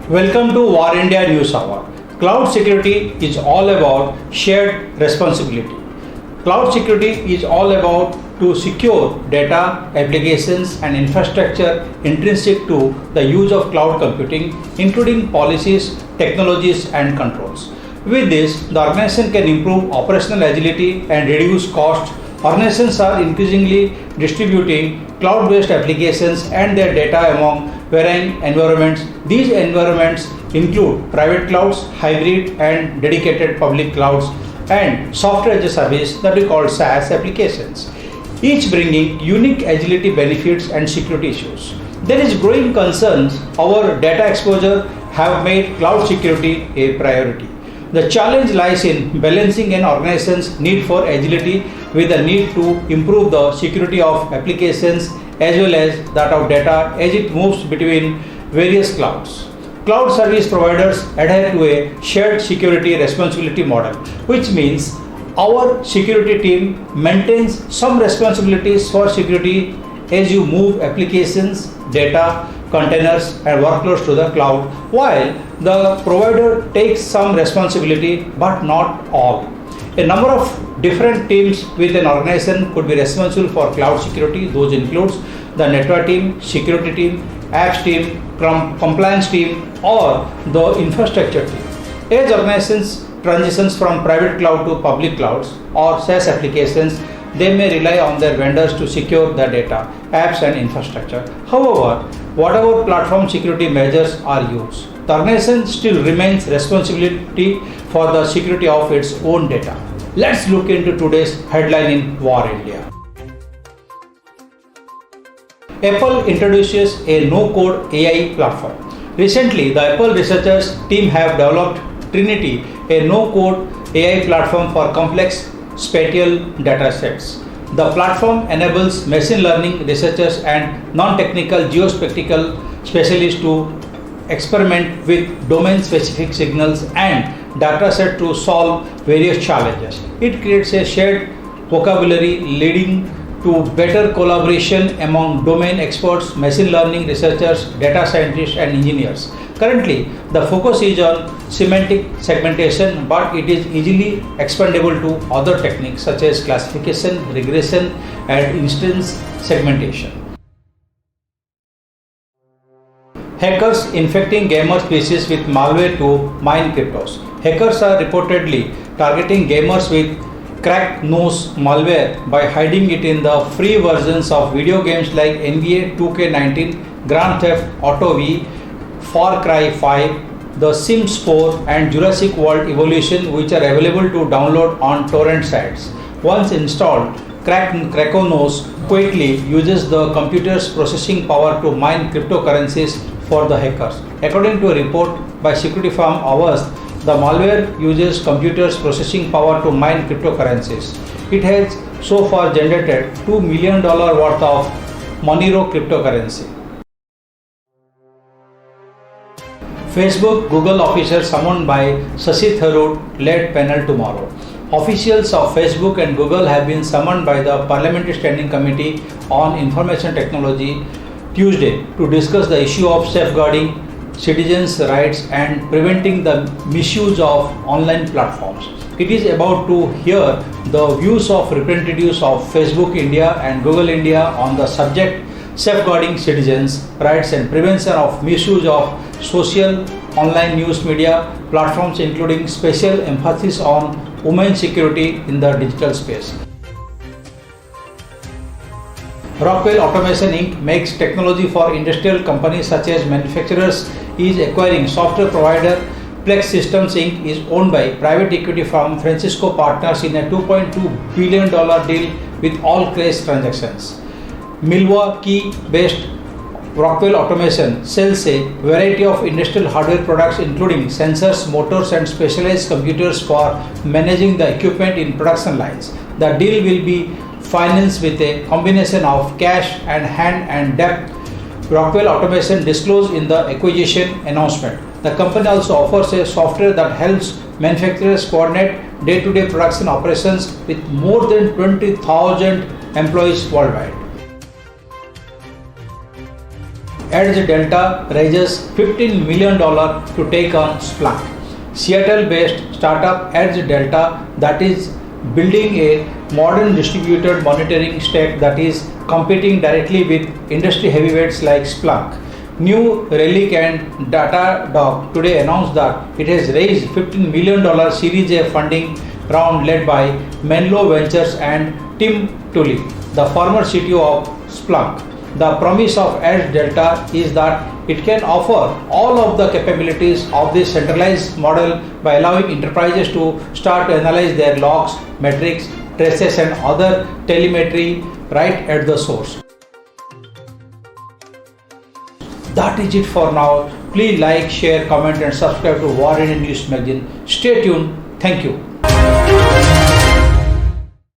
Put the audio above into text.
Welcome to War India News Hour. Cloud security is all about shared responsibility. Cloud security is all about to secure data, applications and infrastructure intrinsic to the use of cloud computing, including policies, technologies and controls. With this, the organization can improve operational agility and reduce costs. Organizations are increasingly distributing cloud-based applications and their data among varying environments. These environments include private clouds, hybrid and dedicated public clouds, and software as a service that we call SaaS applications, each bringing unique agility benefits and security issues. There is growing concerns over data exposure have made cloud security a priority. The challenge lies in balancing an organization's need for agility with the need to improve the security of applications as well as that of data as it moves between various clouds. Cloud service providers adhere to a shared security responsibility model, which means our security team maintains some responsibilities for security as you move applications, data, containers and workloads to the cloud, while the provider takes some responsibility but not all. A number of different teams with an organization could be responsible for cloud security. Those includes the network team, security team, apps team, compliance team or the infrastructure team. As organizations transitions from private cloud to public clouds or SaaS applications, they may rely on their vendors to secure the data, apps and infrastructure. However, whatever platform security measures are used, the organization still remains responsibility for the security of its own data. Let's look into today's headline in War India. Apple introduces a no-code AI platform. Recently, the Apple researchers team have developed Trinity, a no-code AI platform for complex spatial data sets. The platform enables machine learning researchers and non-technical geospatial specialists to experiment with domain-specific signals and dataset to solve various challenges. It creates a shared vocabulary leading to better collaboration among domain experts, machine learning researchers, data scientists and engineers. Currently, the focus is on semantic segmentation, but it is easily expandable to other techniques such as classification, regression and instance segmentation. Hackers infecting gamer PCs with malware to mine cryptos. Hackers are reportedly targeting gamers with cracked nose malware by hiding it in the free versions of video games like NBA 2K19, Grand Theft Auto V, Far Cry 5, The Sims 4 and Jurassic World Evolution, which are available to download on torrent sites. Once installed, Krakonos quickly uses the computer's processing power to mine cryptocurrencies for the hackers. According to a report by security firm Avast, the malware uses computers' processing power to mine cryptocurrencies. It has so far generated $2 million worth of Monero cryptocurrency. Facebook Google officers summoned by Shashi Tharoor-led panel tomorrow. Officials of Facebook and Google have been summoned by the Parliamentary Standing Committee on Information Technology Tuesday to discuss the issue of safeguarding citizens' rights and preventing the misuse of online platforms. It is about to hear the views of representatives of Facebook India and Google India on the subject safeguarding citizens' rights and prevention of misuse of social online news media platforms, including special emphasis on women's security in the digital space. Rockwell Automation Inc. makes technology for industrial companies such as manufacturers, is acquiring software provider Plex Systems Inc. is owned by private equity firm Francisco Partners in a $2.2 billion deal with all cash transactions. Milwaukee-based Rockwell Automation sells a variety of industrial hardware products including sensors, motors and specialized computers for managing the equipment in production lines. The deal will be financed with a combination of cash and hand and debt, Rockwell Automation disclosed in the acquisition announcement. The company also offers a software that helps manufacturers coordinate day-to-day production operations with more than 20,000 employees worldwide. Edge Delta raises $15 million to take on Splunk. Seattle-based startup Edge Delta that is building a modern distributed monitoring stack that is competing directly with industry heavyweights like Splunk. New Relic and Datadog today announced that it has raised $15 million Series A funding round led by Menlo Ventures and Tim Tully, the former CTO of Splunk. The promise of Edge Delta is that it can offer all of the capabilities of this centralized model by allowing enterprises to start to analyze their logs, metrics, traces and other telemetry right at the source. That is it for now. Please like, share, comment and subscribe to War India News Magazine. Stay tuned. Thank you.